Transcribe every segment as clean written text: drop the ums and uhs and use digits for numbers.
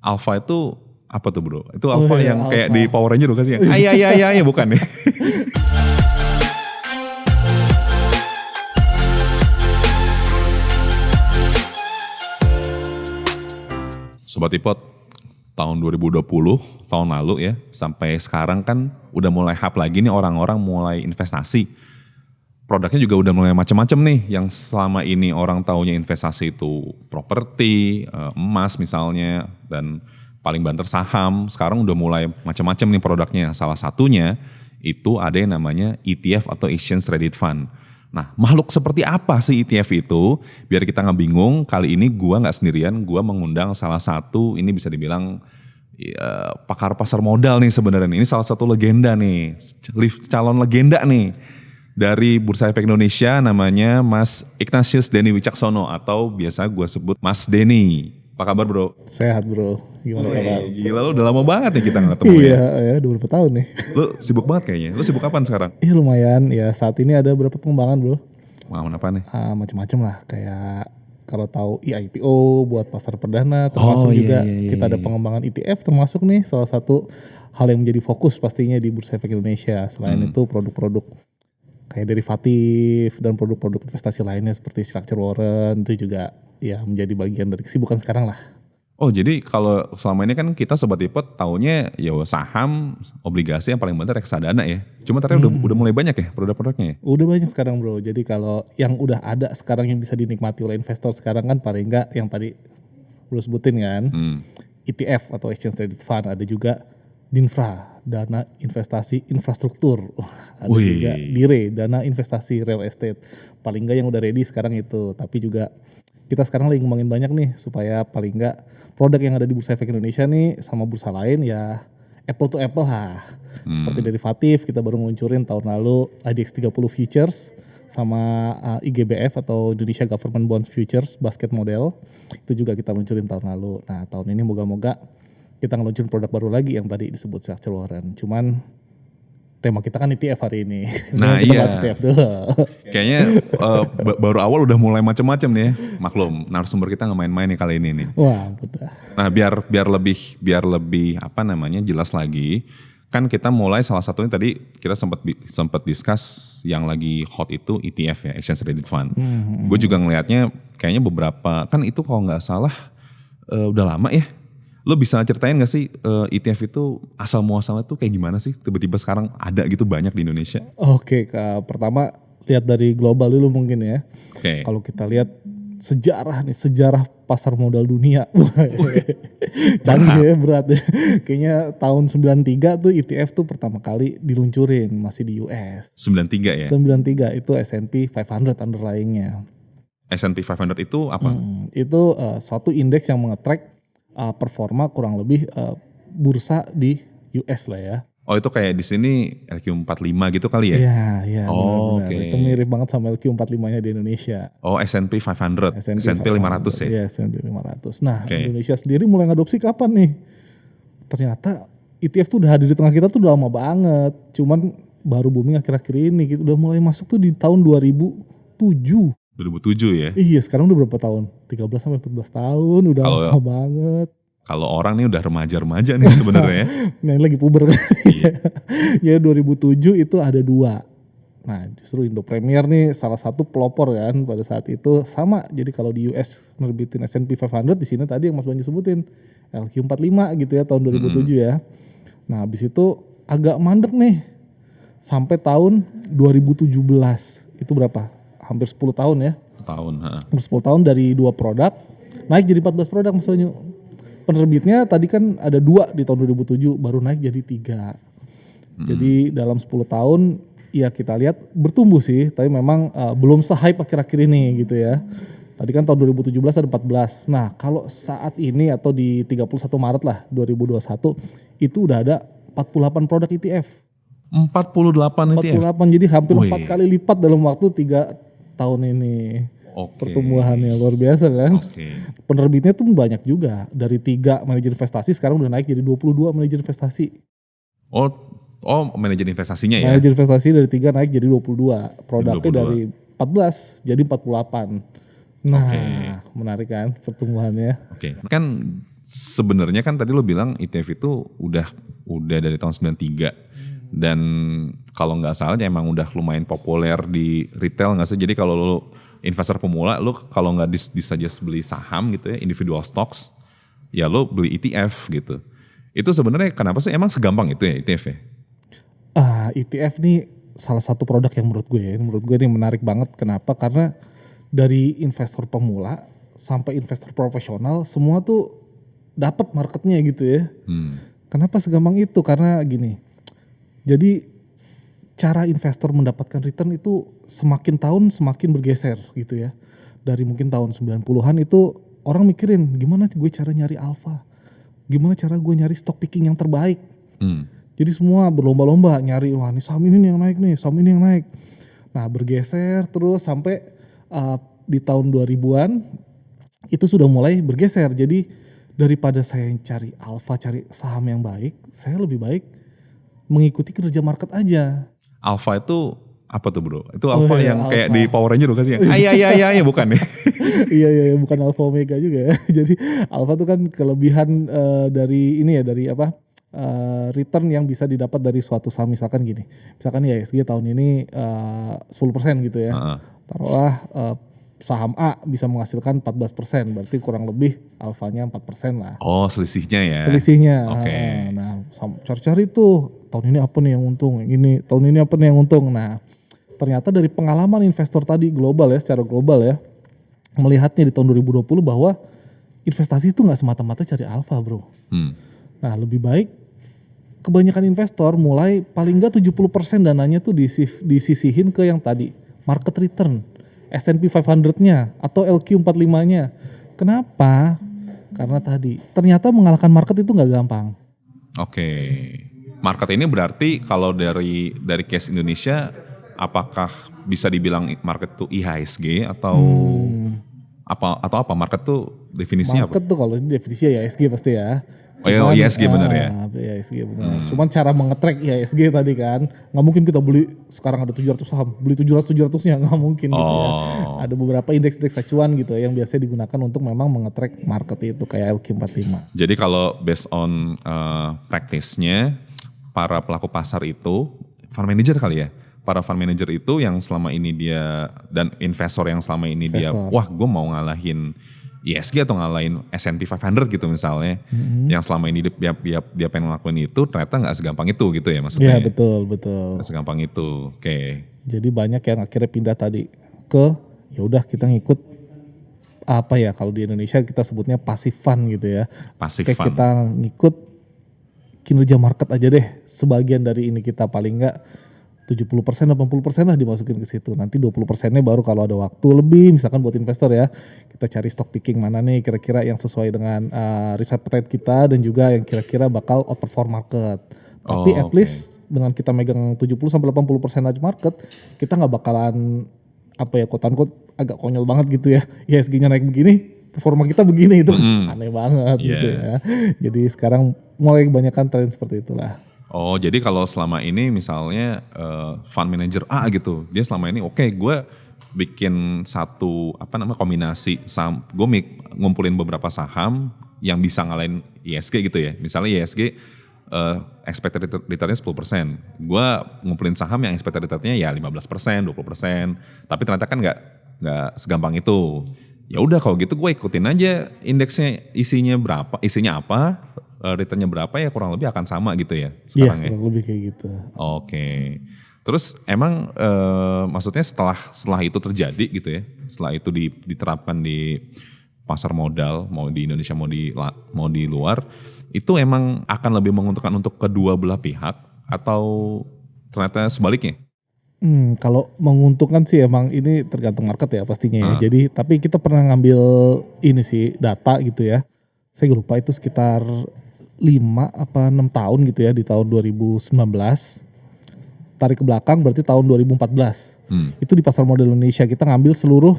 Alpha itu apa tuh bro? Itu Alpha yang Alpha. kayak di Power Ranger bukan sih? Ayah bukan ya? Sobat Ipot, tahun 2020, tahun lalu ya, sampai sekarang kan udah mulai hype lagi nih orang-orang mulai investasi. Produknya juga udah mulai macam-macam nih, yang selama ini orang taunya investasi itu properti, emas misalnya, dan paling banter saham. Sekarang udah mulai macam-macam nih produknya. Salah satunya itu ada yang namanya ETF atau Exchange Traded Fund. Nah, makhluk seperti apa sih ETF itu? Biar kita nggak bingung, kali ini gua nggak sendirian, gua mengundang salah satu, ini bisa dibilang ya, pakar pasar modal nih sebenarnya. Ini salah satu legenda nih, calon legenda nih dari Bursa Efek Indonesia, namanya Mas Ignatius Denny Wicaksono atau biasa gua sebut Mas Denny. Apa kabar bro? Sehat bro, gimana kabar? Gila lu udah lama banget nih kita nggak ketemu ya. Iya, udah berapa tahun nih. Lu sibuk banget kayaknya. Lu sibuk kapan sekarang? Iya lumayan, ya saat ini ada beberapa pengembangan bro. Pengembangan apa nih? Macam-macam lah, kayak kalau tahu IPO buat pasar perdana, termasuk juga kita ada pengembangan ETF, termasuk nih salah satu hal yang menjadi fokus pastinya di Bursa Efek Indonesia. Selain itu produk-produk kayak derivatif dan produk-produk investasi lainnya seperti structure warrant itu juga ya menjadi bagian dari kesibukan sekarang lah. Oh jadi kalau selama ini kan kita Sobat Ipot taunya ya saham, obligasi yang paling banter reksadana ya. Cuma ternyata udah mulai banyak ya produk-produknya ya? Udah banyak sekarang bro, jadi kalau yang udah ada sekarang yang bisa dinikmati oleh investor sekarang kan paling enggak yang tadi bro sebutin kan. ETF atau Exchange Traded Fund, ada juga DINFRA, dana investasi infrastruktur. Ada juga DIRE, dana investasi real estate. Paling enggak yang udah ready sekarang itu, tapi juga kita sekarang lagi ngembangin banyak nih supaya paling enggak produk yang ada di Bursa Efek Indonesia nih sama bursa lain ya apple to apple lah. Seperti derivatif kita baru ngeluncurin tahun lalu IDX 30 Futures sama IGBF atau Indonesia Government Bonds Futures basket model. Itu juga kita luncurin tahun lalu. Nah tahun ini moga-moga kita ngeluncurin produk baru lagi yang tadi disebut structure warrant. Cuman tema kita kan ETF hari ini. Nah kita iya. bahas ETF dulu. Kayaknya baru awal udah mulai macam-macam nih ya. Maklum, narasumber kita nggak main-main nih kali ini nih. Wah betul. Nah biar lebih apa namanya jelas lagi. Kan kita mulai salah satunya tadi kita sempat discuss yang lagi hot itu ETF ya, Exchange Traded Fund. Gue juga ngelihatnya kayaknya beberapa, kan itu kalau nggak salah udah lama ya. Lo bisa ceritain gak sih ETF itu asal muasalnya tuh kayak gimana sih? Tiba-tiba sekarang ada gitu banyak di Indonesia. Oke, pertama lihat dari global dulu mungkin ya. Oke. Kalau kita lihat sejarah pasar modal dunia. Canggih ya, berat ya. Kayaknya tahun 93 tuh ETF tuh pertama kali diluncurin masih di US. 93 ya? 93 itu S&P 500 underlyingnya. S&P 500 itu apa? Itu suatu indeks yang mengetrack performa kurang lebih bursa di US lah ya. Oh itu kayak di sini LQ45 gitu kali ya? Iya, Oh, benar-benar. oke. Itu mirip banget sama LQ45-nya di Indonesia. Oh S&P 500, S&P 500 ya? Iya, S&P 500. Nah, Indonesia sendiri mulai ngadopsi kapan nih? Ternyata ETF tuh udah hadir di tengah kita tuh udah lama banget. Cuman baru booming akhir-akhir ini gitu. Udah mulai masuk tuh di tahun 2007. 2007 ya? Iya, sekarang udah berapa tahun? 13 sampai 14 tahun, udah lama banget. Kalau orang nih udah remaja-remaja nih sebenarnya. Nah, ini lagi puber kan. Iya. Ya 2007 itu ada 2. Nah, justru Indo Premier nih salah satu pelopor kan pada saat itu sama. Jadi kalau di US nerbitin S&P 500, di sini tadi yang Mas Banyu sebutin LQ45 gitu ya tahun 2007 ya. Nah, habis itu agak mandek nih sampai tahun 2017. Itu berapa? Hampir 10 tahun ya. Hampir 10 tahun dari 2 produk naik jadi 14 produk Mas Banyu. Penerbitnya tadi kan ada 2 di tahun 2007, baru naik jadi 3. Jadi dalam 10 tahun ya kita lihat bertumbuh sih, tapi memang belum se-hype akhir-akhir ini gitu ya. Tadi kan tahun 2017 ada 14. Nah kalau saat ini atau di 31 Maret lah 2021 itu udah ada 48 produk ETF. 48 ETF? 48, jadi hampir 4 kali lipat dalam waktu 3 tahun ini. Pertumbuhannya luar biasa kan. Penerbitnya tuh banyak juga. Dari 3 manajer investasi sekarang udah naik jadi 22 manajer investasi. Oh manajer investasinya ya? Manajer investasi dari 3 naik jadi 22. Produknya dari 14 jadi 48. Nah menarik kan pertumbuhannya. Kan sebenarnya kan tadi lo bilang ETF itu udah dari tahun 93 dan kalau nggak salah ya emang udah lumayan populer di retail nggak sih? Jadi kalau lo investor pemula, lo kalau nggak suggest beli saham gitu ya, individual stocks, ya lo beli ETF gitu. Itu sebenarnya kenapa sih emang segampang itu ya ETF ya? ETF nih salah satu produk yang menurut gue ini menarik banget. Kenapa? Karena dari investor pemula sampai investor profesional semua tuh dapat marketnya gitu ya. Kenapa segampang itu? Karena gini, jadi cara investor mendapatkan return itu semakin tahun semakin bergeser gitu ya. Dari mungkin tahun 90-an itu orang mikirin gimana gue cara nyari alpha, gimana cara gue nyari stock picking yang terbaik. Jadi semua berlomba-lomba nyari, wah ini saham ini nih yang naik nih, saham ini yang naik. Nah bergeser terus sampai di tahun 2000-an itu sudah mulai bergeser. Jadi daripada saya cari alpha, cari saham yang baik, saya lebih baik mengikuti kinerja market aja. Alpha itu apa tuh bro? Itu alpha yang alpha. kayak di Power Ranger bukan sih? Iya bukan ya? Iya bukan alpha omega juga ya. Jadi alpha itu kan kelebihan dari ini ya, dari apa? Return yang bisa didapat dari suatu saham. Misalkan gini, misalkan IHSG tahun ini 10% gitu ya. Taruhlah saham A bisa menghasilkan 14%, berarti kurang lebih alfanya 4% lah. Oh selisihnya ya? Selisihnya. Oke. Nah cari-cari tuh tahun ini apa nih yang untung, tahun ini apa nih yang untung. Nah ternyata dari pengalaman investor tadi global ya, secara global ya, melihatnya di tahun 2020 bahwa investasi itu gak semata-mata cari alfa bro. Nah lebih baik kebanyakan investor mulai paling enggak 70% dananya tuh disisihin ke yang tadi, market return, S&P 500-nya atau LQ45-nya. Kenapa? Karena tadi ternyata mengalahkan market itu nggak gampang. Oke. Market ini berarti kalau dari case Indonesia, apakah bisa dibilang market itu IHSG atau apa? Market tuh definisinya market apa? Tuh kalau definisinya IHSG pasti ya. Cuman, IHSG benar ya? IHSG benar. Cuman cara mengetrack IHSG tadi kan, nggak mungkin kita beli sekarang ada 700 saham, beli 700-700-nya nggak mungkin gitu ya. Ada beberapa indeks-indeks acuan gitu yang biasanya digunakan untuk memang mengetrack market itu kayak LQ45. Jadi kalau based on practice-nya, para pelaku pasar itu, fund manager kali ya? Para fund manager itu yang selama ini dia, dan investor yang selama ini dia, wah gue mau ngalahin IHSG atau ngalahin S&P 500 gitu misalnya, yang selama ini dia pengen ngelakuin itu, ternyata nggak segampang itu gitu ya maksudnya? Iya betul. Nggak segampang itu, oke. Jadi banyak yang akhirnya pindah tadi ke, ya udah kita ngikut apa ya kalau di Indonesia kita sebutnya passive fund gitu ya. Passive kayak fund. Kita ngikut kinerja market aja deh, sebagian dari ini kita paling nggak 70%, 80% lah dimasukin ke situ. Nanti 20%-nya baru kalau ada waktu lebih, misalkan buat investor ya, kita cari stock picking mana nih kira-kira yang sesuai dengan risk appetite kita dan juga yang kira-kira bakal outperform market. Tapi at least dengan kita megang 70-80% aja market, kita nggak bakalan apa ya, quote-unquote agak konyol banget gitu ya. IHSG-nya naik begini, performa kita begini, itu aneh banget gitu ya. Jadi sekarang mulai kebanyakan tren seperti itulah. Oh jadi kalau selama ini misalnya fund manager A gitu, dia selama ini oke, gue bikin satu kombinasi saham, gue ngumpulin beberapa saham yang bisa ngalahin IHSG gitu ya. Misalnya IHSG expected return-nya 10%, gue ngumpulin saham yang expected return-nya ya 15%, 20%, tapi ternyata kan nggak segampang itu. Ya udah kalau gitu gue ikutin aja indeksnya isinya apa, returnnya berapa ya kurang lebih akan sama gitu ya sekarang ya. Kurang lebih kayak gitu. Oke. Terus emang maksudnya setelah itu terjadi gitu ya, setelah itu diterapkan di pasar modal, mau di Indonesia mau di luar, itu emang akan lebih menguntungkan untuk kedua belah pihak atau ternyata sebaliknya? Kalau menguntungkan sih emang ini tergantung market ya pastinya ya. Jadi tapi kita pernah ngambil ini sih data gitu ya. Saya lupa itu sekitar 5 apa 6 tahun gitu ya, di tahun 2019. Tarik ke belakang berarti tahun 2014. Itu di pasar modal Indonesia kita ngambil seluruh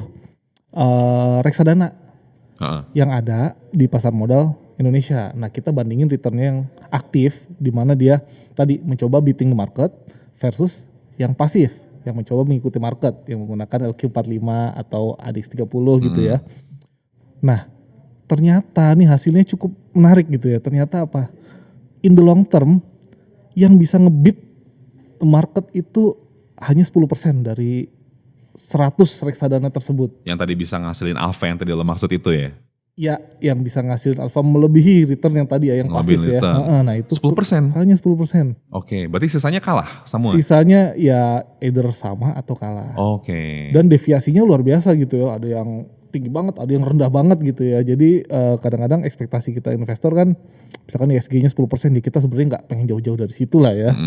reksadana yang ada di pasar modal Indonesia. Nah kita bandingin returnnya yang aktif, di mana dia tadi mencoba beating the market versus yang pasif, yang mencoba mengikuti market, yang menggunakan LQ45 atau ADX30 gitu ya. Nah ternyata nih hasilnya cukup menarik gitu ya. Ternyata apa? In the long term yang bisa ngebit market itu hanya 10% dari 100 reksadana tersebut. Yang tadi bisa ngasilin alpha yang tadi lo maksud itu ya? Ya, yang bisa ngasilin alpha melebihi return yang tadi ya, yang pasif Ngelebihin ya. return. Nah itu 10%? hanya 10%. Oke, berarti sisanya kalah semua? Sisanya ya either sama atau kalah. Oke. Dan deviasinya luar biasa gitu ya. Ada yang tinggi banget, ada yang rendah banget gitu ya. Jadi kadang-kadang ekspektasi kita investor kan, misalkan ISG-nya 10%, di kita sebenarnya nggak pengen jauh-jauh dari situ lah ya.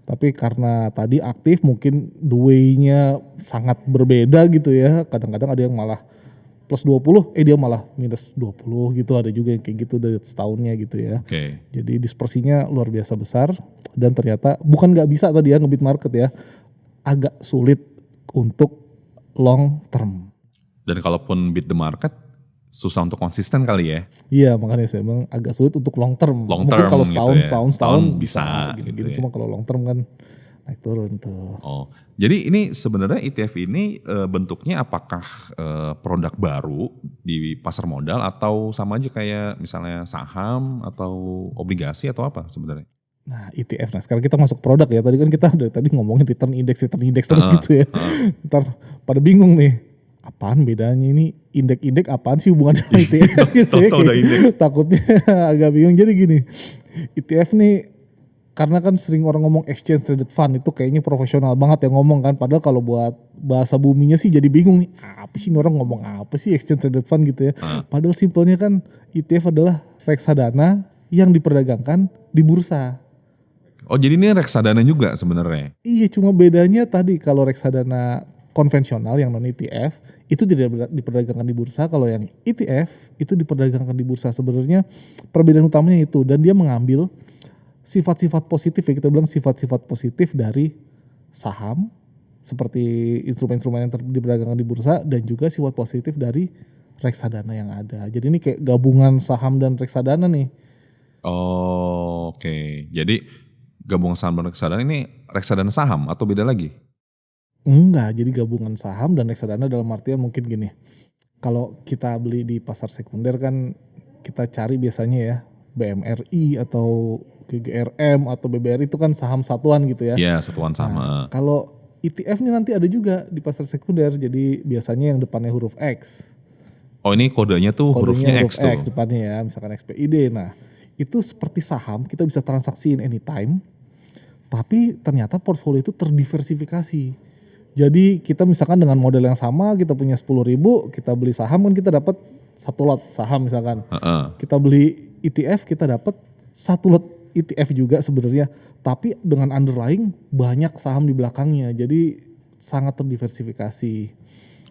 Tapi karena tadi aktif, mungkin the way-nya sangat berbeda gitu ya. Kadang-kadang ada yang malah plus 20, dia malah minus 20 gitu. Ada juga yang kayak gitu dari setahunnya gitu ya. Oke. Jadi dispersinya luar biasa besar. Dan ternyata bukan nggak bisa tadi ya ngebit market ya. Agak sulit untuk long term. Dan kalaupun beat the market, susah untuk konsisten kali ya? Iya, makanya saya bilang agak sulit untuk long term. Long Mungkin term kalau gitu setahun, ya. setahun Bisa gini-gini. gitu ya. Cuma kalau long term kan naik turun tuh. Oh, jadi ini sebenarnya ETF ini bentuknya apakah produk baru di pasar modal atau sama aja kayak misalnya saham atau obligasi atau apa sebenarnya? Nah ETF, nah sekarang kita masuk produk ya. Tadi kan kita dari tadi ngomongin return index terus gitu ya. Ntar pada bingung nih. Apaan bedanya ini indeks apaan sih hubungannya sama ETF gitu ya. Tahu-tahu udah indeks. Takutnya agak bingung. Jadi gini, ETF nih karena kan sering orang ngomong exchange traded fund, itu kayaknya profesional banget yang ngomong kan. Padahal kalau buat bahasa buminya sih jadi bingung nih. Apa sih ini orang ngomong apa sih exchange traded fund gitu ya. Padahal simpelnya kan ETF adalah reksadana yang diperdagangkan di bursa. Oh, jadi ini reksadana juga sebenarnya? Iya, cuma bedanya tadi kalau reksadana konvensional yang non ETF itu tidak diperdagangkan di bursa. Kalau yang ETF itu diperdagangkan di bursa. Sebenarnya perbedaan utamanya itu, dan dia mengambil sifat-sifat positif ya, kita bilang sifat-sifat positif dari saham seperti instrumen-instrumen yang diperdagangkan di bursa, dan juga sifat positif dari reksadana yang ada. Jadi ini kayak gabungan saham dan reksadana nih. Oh, oke. Jadi gabungan saham dan reksadana ini reksadana saham atau beda lagi? Enggak, jadi gabungan saham dan reksadana dalam artian mungkin gini. Kalau kita beli di pasar sekunder kan kita cari biasanya ya BMRI atau GGRM atau BBRI, itu kan saham satuan gitu ya. Iya, satuan sama. Nah, kalau ETF ini nanti ada juga di pasar sekunder, jadi biasanya yang depannya huruf X. Oh, ini kodenya tuh hurufnya Kodenya huruf X tuh. X depannya ya, misalkan XPID. Nah, itu seperti saham, kita bisa transaksiin anytime. Tapi ternyata portfolio itu terdiversifikasi. Jadi kita misalkan dengan model yang sama, kita punya 10.000, kita beli saham kan kita dapat satu lot saham misalkan. Kita beli ETF, kita dapat satu lot ETF juga sebenarnya. Tapi dengan underlying banyak saham di belakangnya. Jadi sangat terdiversifikasi.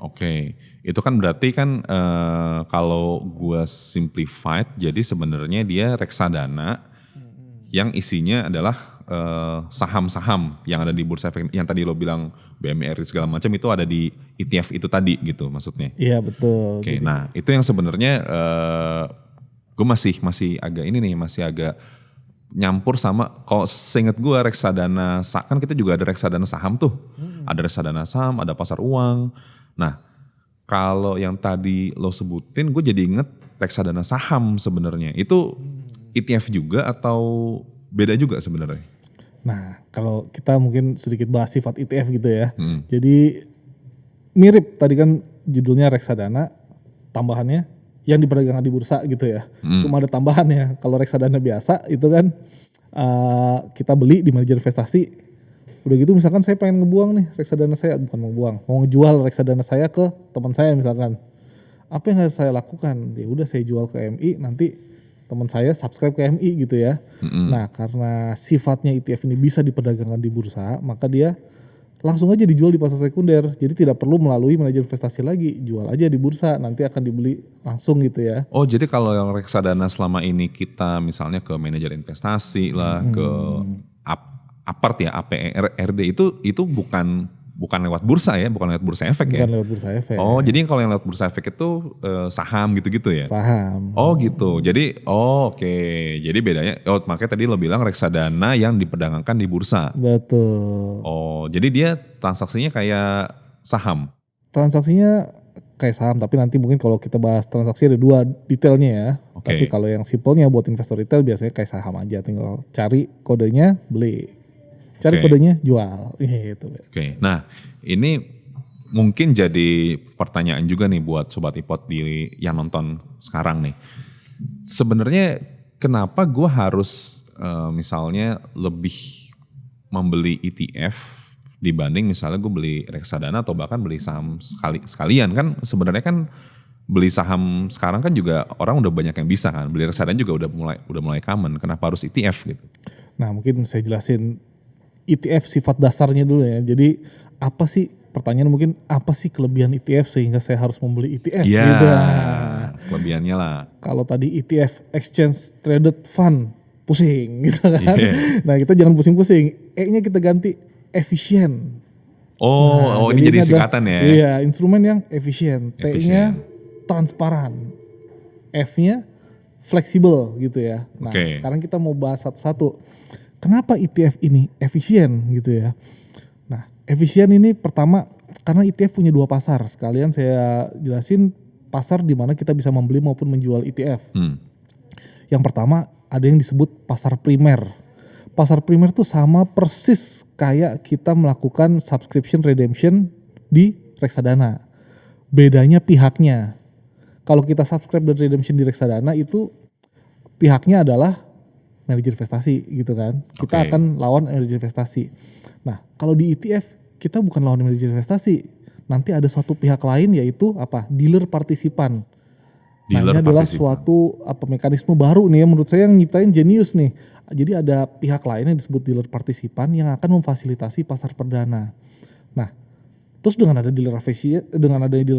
Oke, itu kan berarti kan kalau gua simplified, jadi sebenarnya dia reksadana yang isinya adalah saham-saham yang ada di bursa efek, yang tadi lo bilang BMRI segala macam itu ada di ETF itu tadi gitu maksudnya. Iya betul. Oke, nah itu yang sebenarnya gue masih agak ini nih, masih agak nyampur sama, kalau seinget gue reksadana, kan kita juga ada reksadana saham tuh. Ada reksadana saham, ada pasar uang. Nah kalau yang tadi lo sebutin, gue jadi inget reksadana saham sebenarnya. Itu ETF juga atau beda juga sebenarnya? Nah, kalau kita mungkin sedikit bahas sifat ETF gitu ya. Jadi mirip tadi kan judulnya reksadana, tambahannya yang diperdagangkan di bursa gitu ya. Cuma ada tambahannya. Kalau reksadana biasa itu kan kita beli di manajer investasi. Udah gitu misalkan saya pengen ngebuang nih reksadana saya, bukan mau buang, mau ngejual reksadana saya ke teman saya misalkan. Apa yang harus saya lakukan? Ya udah saya jual ke MI, nanti teman saya subscribe ke MI gitu ya. Nah karena sifatnya ETF ini bisa diperdagangkan di bursa, maka dia langsung aja dijual di pasar sekunder. Jadi tidak perlu melalui manajer investasi lagi, jual aja di bursa, nanti akan dibeli langsung gitu ya. Oh jadi kalau yang reksadana selama ini kita misalnya ke manajer investasi lah, ke apart ya, APRD itu bukan lewat bursa ya, bukan lewat bursa efek ya? Bukan lewat bursa efek. Oh jadi kalau yang lewat bursa efek itu saham gitu-gitu ya? Saham. Oh gitu, jadi oke. Jadi bedanya, makanya tadi lo bilang reksadana yang diperdagangkan di bursa. Betul. Oh jadi dia transaksinya kayak saham? Transaksinya kayak saham, tapi nanti mungkin kalau kita bahas transaksi ada 2 detailnya ya. Oke. Tapi kalau yang simpelnya buat investor retail biasanya kayak saham aja, tinggal cari kodenya beli, cari Oke. kodenya jual, gitu. Oke, nah ini mungkin jadi pertanyaan juga nih buat Sobat Ipot yang nonton sekarang nih. Sebenarnya kenapa gue harus misalnya lebih membeli ETF dibanding misalnya gue beli reksadana atau bahkan beli saham sekalian kan sebenarnya kan beli saham sekarang kan juga orang udah banyak yang bisa kan, beli reksadana juga udah mulai common, kenapa harus ETF gitu? Nah mungkin saya jelasin ETF sifat dasarnya dulu ya. Jadi apa sih, pertanyaan mungkin apa sih kelebihan ETF sehingga saya harus membeli ETF? Iya, Gitu. kelebihannya lah. Kalau tadi ETF Exchange Traded Fund pusing gitu kan. Iya. Nah kita jangan pusing-pusing, E-nya kita ganti efisien. Oh, ini jadi adalah- singkatan ya? Iya, instrumen yang efisien. T-nya Efisien. transparan. F-nya fleksibel gitu ya. Nah, Oke. sekarang kita mau bahas satu-satu. Kenapa ETF ini efisien gitu ya? Nah, efisien ini pertama karena ETF punya 2 pasar. Sekalian saya jelasin pasar di mana kita bisa membeli maupun menjual ETF. Yang pertama ada yang disebut pasar primer. Pasar primer tuh sama persis kayak kita melakukan subscription redemption di reksadana. Bedanya pihaknya. Kalau kita subscribe dan redemption di reksadana itu pihaknya adalah manajer investasi gitu kan. Kita Oke. akan lawan manajer investasi. Nah, kalau di ETF kita bukan lawan manajer investasi. Nanti ada suatu pihak lain yaitu apa? Dealer partisipan. Nah, Dealer ini adalah partisipan. suatu mekanisme baru nih ya, menurut saya yang nyiptain jenius nih. Jadi ada pihak lain yang disebut dealer partisipan yang akan memfasilitasi pasar perdana. Nah, terus dengan ada dealer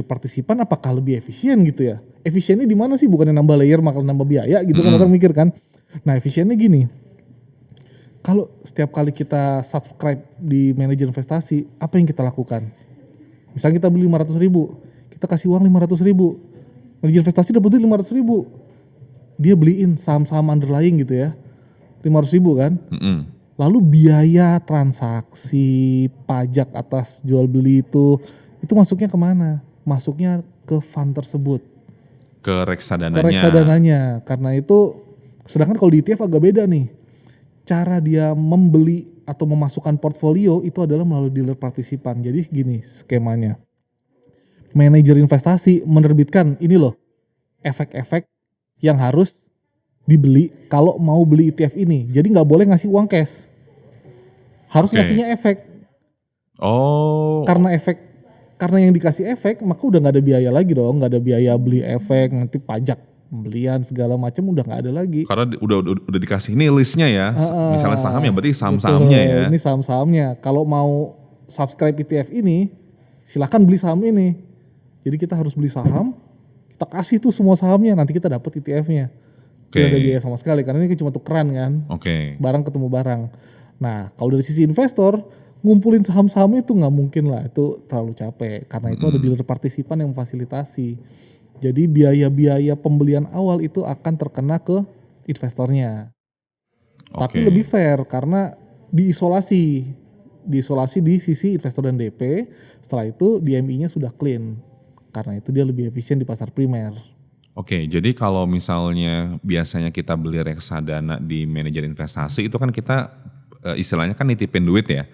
partisipan apakah lebih efisien gitu ya? Efisiennya di mana sih? Bukannya nambah layer makan nambah biaya gitu kan orang mikir kan. Nah, efisiennya gini. Kalau setiap kali kita subscribe di manajer investasi, apa yang kita lakukan? Misalnya kita beli 500.000, kita kasih uang 500.000. Manajer investasi dapat duit 500.000. Dia beliin saham-saham underlying gitu ya. 500.000 kan. Lalu biaya transaksi, pajak atas jual beli itu masuknya kemana? Masuknya ke fund tersebut. Ke Ke reksadananya. reksadananya. Karena itu, sedangkan kalau di ETF agak beda nih. Cara dia membeli atau memasukkan portfolio itu adalah melalui dealer partisipan. Jadi gini skemanya. Manajer investasi menerbitkan ini loh, efek-efek yang harus dibeli kalau mau beli ETF ini. Jadi nggak boleh ngasih uang cash. Harus Oke. ngasihnya efek. Oh, Karena yang dikasih efek, maka udah nggak ada biaya lagi dong. Nggak ada biaya beli efek, nanti pajak pembelian segala macam udah nggak ada lagi. karena udah dikasih ini listnya ya. Misalnya saham ya berarti saham-sahamnya Betul, ya. Ini saham-sahamnya. Kalau mau subscribe ETF ini, silakan beli saham ini. Jadi kita harus beli saham, kita kasih tuh semua sahamnya, nanti kita dapat ETF-nya. Oke. Tidak ada biaya sama sekali, karena ini cuma tukeran kan, Oke. barang ketemu barang. Nah, kalau dari sisi investor, ngumpulin saham-saham itu nggak mungkin lah, itu terlalu capek. Karena itu ada dealer partisipan yang memfasilitasi. Jadi biaya-biaya pembelian awal itu akan terkena ke investornya. Tapi Oke. lebih fair karena diisolasi di sisi investor dan DP. Setelah itu DMI-nya sudah clean. Karena itu dia lebih efisien di pasar primer. Oke, jadi kalau misalnya biasanya kita beli reksadana di manajer investasi itu kan kita istilahnya kan nitipin duit ya.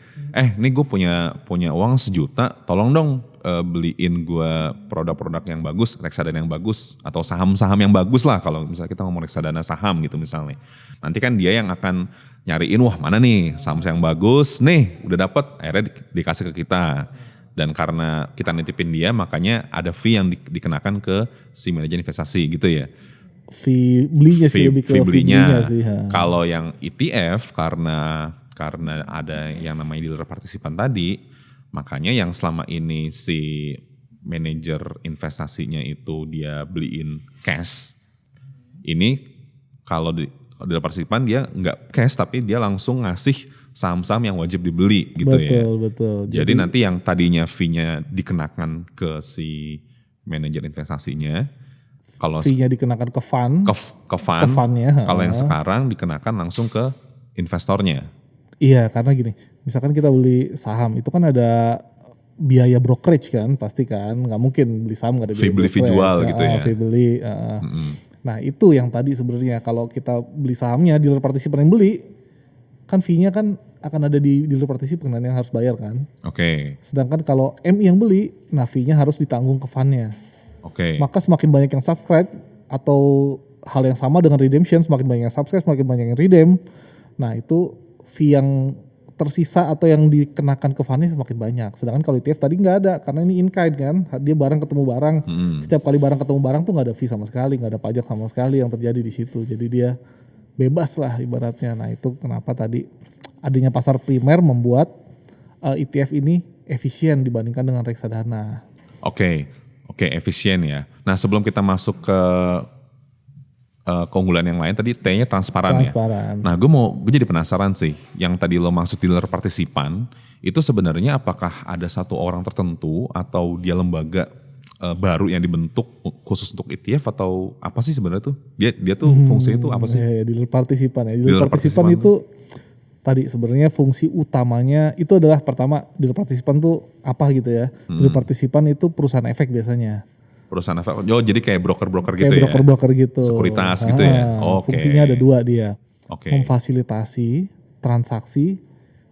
Nih gue punya uang 1 juta, tolong dong beliin gue produk-produk yang bagus, reksadana yang bagus, atau saham-saham yang bagus lah kalau misalnya kita ngomong reksadana saham gitu misalnya. Nanti kan dia yang akan nyariin, wah mana nih saham yang bagus, nih udah dapet, akhirnya dikasih ke kita. Dan karena kita nitipin dia makanya ada fee yang dikenakan ke si manajer investasi gitu ya. Fee belinya sih lebih ke Fee fee belinya sih. Kalau yang ETF karena ada yang namanya dealer partisipan tadi, makanya yang selama ini si manajer investasinya itu dia beliin cash. Ini kalau dealer partisipan dia nggak cash tapi dia langsung ngasih saham-saham yang wajib dibeli gitu ya. Betul. Jadi nanti yang tadinya fee-nya dikenakan ke si manajer investasinya, kalau fee-nya dikenakan ke fund. ke fund, fundnya, kalau yang sekarang dikenakan langsung ke investornya. Iya, karena gini, misalkan kita beli saham, itu kan ada biaya brokerage kan pasti kan, nggak mungkin beli saham nggak ada biaya Fee beli, fee brokerage. jual gitu ya. Fee beli. Nah itu yang tadi sebenarnya kalau kita beli sahamnya dealer partisipan yang beli, kan fee-nya kan akan ada di dealer partisipan yang harus bayar kan. Oke. Sedangkan kalau MI yang beli, nah fee-nya harus ditanggung ke fund-nya. Oke. Maka semakin banyak yang subscribe atau hal yang sama dengan redemption, semakin banyak yang subscribe, semakin banyak yang redeem. Nah itu fee yang tersisa atau yang dikenakan ke fund-nya semakin banyak. Sedangkan kalau ETF tadi nggak ada karena ini in kind kan, dia barang ketemu barang. Setiap kali barang ketemu barang tuh nggak ada fee sama sekali, nggak ada pajak sama sekali yang terjadi di situ. Jadi dia bebas lah ibaratnya. Nah itu kenapa tadi adanya pasar primer membuat ETF ini efisien dibandingkan dengan reksadana. Oke, efisien ya. Nah sebelum kita masuk ke keunggulan yang lain tadi T-nya transparan ya. Nah gue jadi penasaran sih, yang tadi lo maksud dealer partisipan itu sebenarnya apakah ada satu orang tertentu atau dia lembaga baru yang dibentuk khusus untuk ETF atau apa sih sebenarnya tuh? Dia tuh fungsinya itu apa sih? Ya, dealer partisipan ya. Dealer partisipan itu tadi sebenarnya fungsi utamanya itu adalah pertama dealer partisipan tuh apa gitu ya. Dealer partisipan itu perusahaan efek biasanya. Perusahaan efek, jadi kayak broker-broker gitu kayak broker-broker gitu. Sekuritas gitu ya? Fungsinya ada dua dia. Oke. Memfasilitasi transaksi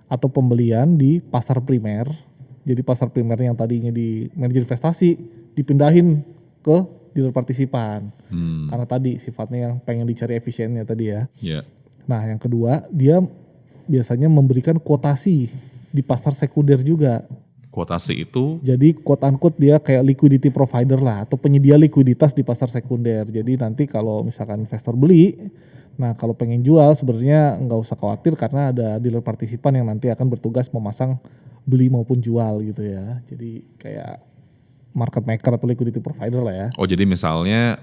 atau pembelian di pasar primer. Jadi pasar primer yang tadinya di manajer investasi dipindahin ke dealer partisipan. Karena tadi sifatnya yang pengen dicari efisiennya tadi ya. Yeah. Nah yang kedua dia biasanya memberikan kuotasi di pasar sekunder juga. Kuotasi itu? Jadi quote unquote dia kayak liquidity provider lah atau penyedia likuiditas di pasar sekunder. Jadi nanti kalau misalkan investor beli, nah kalau pengen jual sebenarnya nggak usah khawatir karena ada dealer partisipan yang nanti akan bertugas memasang beli maupun jual gitu ya. Jadi kayak market maker atau liquidity provider lah ya. Oh jadi misalnya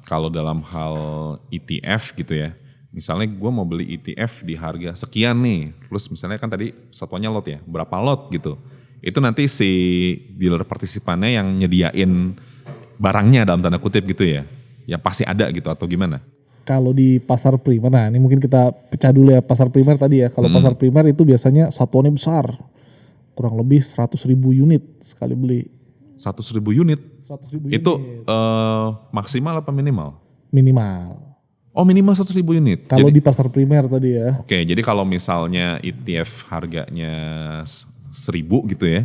kalau dalam hal ETF gitu ya, misalnya gue mau beli ETF di harga sekian nih, terus misalnya kan tadi satuannya lot ya, berapa lot gitu. Itu nanti si dealer partisipannya yang nyediain barangnya dalam tanda kutip gitu ya, yang pasti ada gitu atau gimana? Kalau di pasar primer, nah ini mungkin kita pecah dulu ya pasar primer tadi ya. Kalau pasar primer itu biasanya satuannya besar, kurang lebih 100.000 unit sekali beli. 100.000 unit? 100.000 unit. Itu maksimal apa minimal? Minimal. Oh minimal 100.000 unit? Kalau di pasar primer tadi ya. Oke, jadi kalau misalnya ETF harganya 1.000 gitu ya.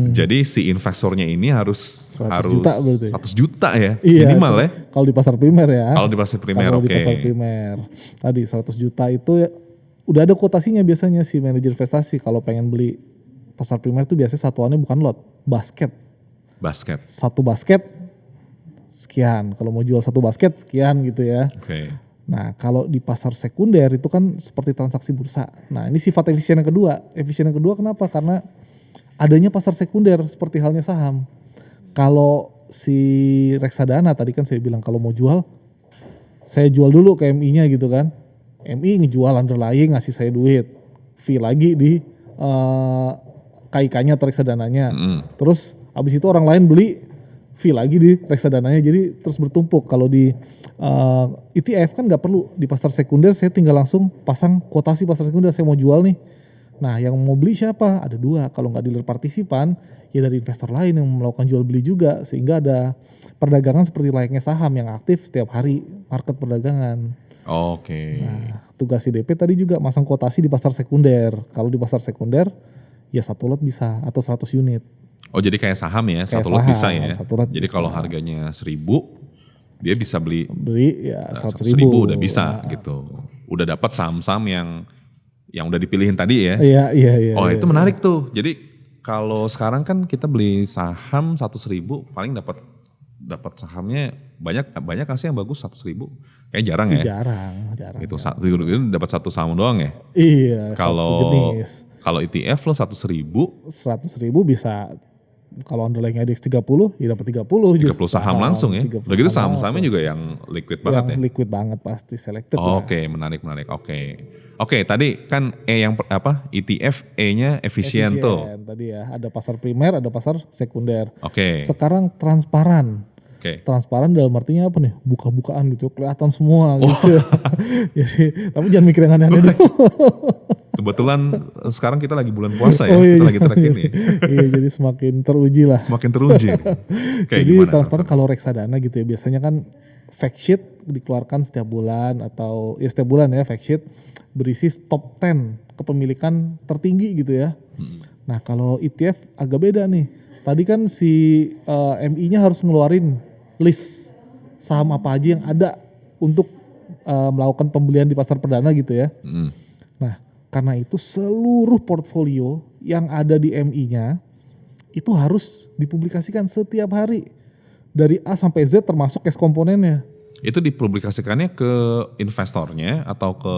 Jadi si investornya ini harus 100 juta berarti. 100 juta ya, Iya, minimal ya. Kalau di pasar primer ya. Kalau di pasar primer Kalau di pasar primer. Tadi 100 juta itu ya, udah ada kuotasinya biasanya si manajer investasi kalau pengen beli pasar primer itu biasanya satuannya bukan lot, basket. Basket. Satu basket sekian. Kalau mau jual satu basket sekian gitu ya. Oke. Nah kalau di pasar sekunder itu kan seperti transaksi bursa. Nah ini sifat efisien yang kedua. Efisien yang kedua kenapa? Karena adanya pasar sekunder seperti halnya saham. Kalau si reksadana tadi kan saya bilang kalau mau jual, saya jual dulu ke MI-nya gitu kan. MI ngejual underlying ngasih saya duit. Fee lagi di KIK-nya atau reksadananya. Terus abis itu orang lain beli fee lagi di reksadananya, jadi terus bertumpuk. Kalau di ETF kan nggak perlu, di pasar sekunder saya tinggal langsung pasang kuotasi pasar sekunder, saya mau jual nih. Nah yang mau beli siapa? Ada dua, kalau nggak dealer partisipan ya dari investor lain yang melakukan jual beli juga, sehingga ada perdagangan seperti layaknya saham yang aktif setiap hari market perdagangan. Oke. Nah tugas IDP tadi juga masang kuotasi di pasar sekunder. Kalau di pasar sekunder ya satu lot bisa atau 100 unit. Oh jadi kayak saham ya, Kayak satu lot saham, bisa ya. satu lot Jadi bisa. kalau harganya 1.000, dia bisa beli Ya 100.000 udah bisa gitu. Udah dapat saham-saham yang udah dipilihin tadi ya. Iya. Oh itu menarik tuh. Jadi kalau sekarang kan kita beli saham 100.000 paling dapat sahamnya banyak kasih yang bagus 100.000. Kayak jarang ya. Jarang. Itu dapat satu saham doang ya. Iya. Kalau satu jenis. Kalau ETF lo 100.000 bisa, kalau underlying index 30 ya dapat 30 saham langsung ya. Udah gitu saham-sahamnya juga yang liquid banget ya. Liquid banget pasti selected Oh, lah. Oke, menarik. Oke, tadi kan ETF E-nya efisien tuh. Tadi ya, ada pasar primer, ada pasar sekunder. Oke. Sekarang transparan. Oke. Transparan dalam artinya apa nih? Buka-bukaan gitu, kelihatan semua gitu. Jadi, tapi jangan mikir yang aneh-aneh dulu. Kebetulan sekarang kita lagi bulan puasa ya, Oh iya, kita lagi track ini. iya, jadi semakin teruji lah. Semakin teruji. Kayak Jadi gimana? transparan kalau reksadana gitu ya, biasanya kan fact sheet dikeluarkan setiap bulan atau ya setiap bulan ya fact sheet berisi top 10 kepemilikan tertinggi gitu ya. Nah kalau ETF agak beda nih. Tadi kan si MI-nya harus ngeluarin list saham apa aja yang ada untuk melakukan pembelian di pasar perdana gitu ya. Nah karena itu seluruh portfolio yang ada di MI-nya itu harus dipublikasikan setiap hari. Dari A sampai Z termasuk cash komponennya. Itu dipublikasikannya ke investornya atau ke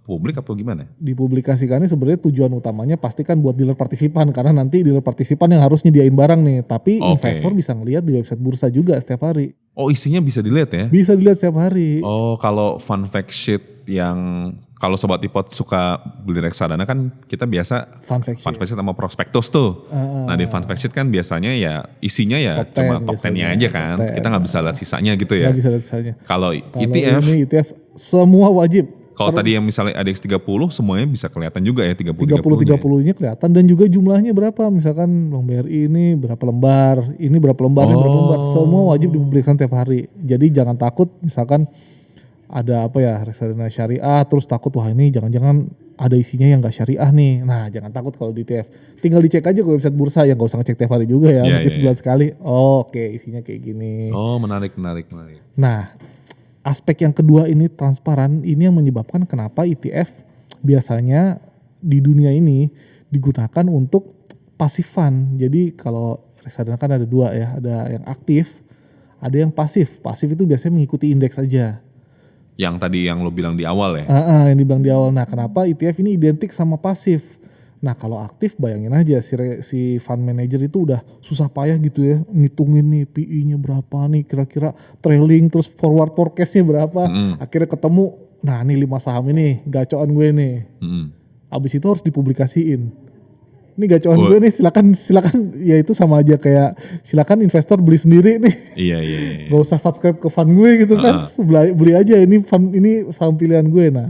publik atau gimana? Dipublikasikannya sebenarnya tujuan utamanya pasti kan buat dealer partisipan. Karena nanti dealer partisipan yang harus nyediain barang nih. Tapi investor bisa ngelihat di website bursa juga setiap hari. Oh isinya bisa dilihat ya? Bisa dilihat setiap hari. Oh kalau fun fact sheet yang kalau Sobat Ipot suka beli reksadana kan kita biasa Fun fact sheet. sama prospektus tuh. Nah di fun fact sheet kan biasanya ya isinya ya Top cuma 10 top 10-nya aja kan. top 10. Kita nggak bisa lihat sisanya gitu ya. Nggak bisa lihat sisanya. Kalau Kalau ETF, ini ETF semua wajib. kalau tadi yang misalnya ADX 30 semuanya bisa kelihatan juga ya 30-30. 30-30-nya kelihatan dan juga jumlahnya berapa. Misalkan Bank BRI ini berapa lembar, ini berapa lembar, ini berapa lembar. Semua wajib dipublikasikan tiap hari. Jadi jangan takut misalkan ada apa ya reksadana syariah terus takut wah ini jangan-jangan ada isinya yang gak syariah nih. Nah jangan takut kalau di ETF. Tinggal dicek aja ke website bursa ya gak usah ngecek tiap hari juga ya. Mungkin sebulan sekali. Oh, oke isinya kayak gini. Oh menarik. Nah aspek yang kedua ini transparan, ini yang menyebabkan kenapa ETF biasanya di dunia ini digunakan untuk pasifan. Jadi kalau reksadana kan ada dua ya, ada yang aktif, ada yang pasif. Pasif itu biasanya mengikuti indeks aja. Yang tadi yang lo bilang di awal ya? Yang dibilang di awal. Nah kenapa ETF ini identik sama pasif? Nah kalau aktif bayangin aja si fund manager itu udah susah payah gitu ya ngitungin nih PI-nya berapa nih kira-kira trailing terus forward forecast-nya berapa. Akhirnya ketemu nah nih 5 saham ini gacoan gue nih. Abis itu harus dipublikasiin. Ini gacoan gue nih silakan ya itu sama aja kayak silakan investor beli sendiri nih. Iya. Gak usah subscribe ke fund gue gitu kan. Beli aja ini fund ini saham pilihan gue. Nah